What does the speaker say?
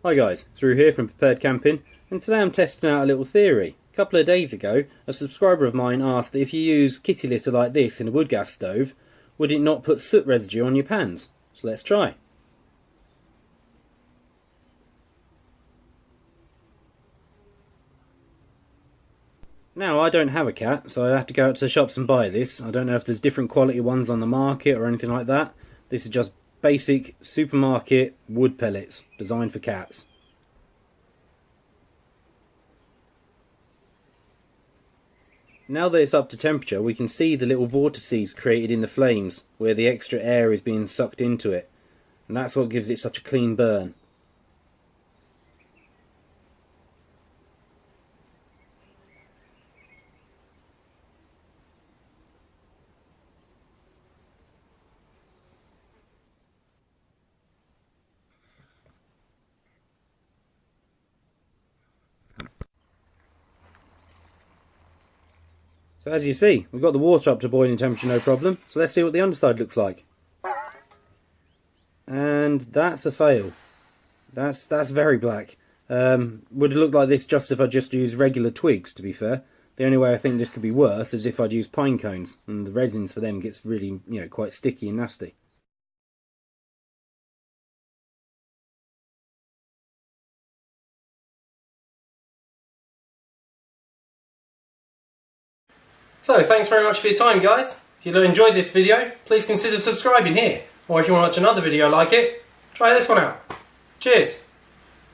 Hi guys, it's Drew here from Prepared Camping, and today I'm testing out a little theory. A couple of days ago, a subscriber of mine asked that if you use kitty litter like this in a wood gas stove, would it not put soot residue on your pans? So let's try. Now, I don't have a cat, so I have to go out to the shops and buy this. I don't know if there's different quality ones on the market or anything like that. This is just basic supermarket wood pellets designed for cats. Now that it's up to temperature, we can see the little vortices created in the flames where the extra air is being sucked into it, and that's what gives it such a clean burn. So as you see, we've got the water up to boiling temperature, no problem. So let's see what the underside looks like. And that's a fail. That's very black. Would it look like this just if I just used regular twigs, to be fair? The only way I think this could be worse is if I'd use pine cones, and the resins for them gets really, quite sticky and nasty. So, thanks very much for your time, guys. If you enjoyed this video, please consider subscribing here. Or if you want to watch another video like it, try this one out. Cheers!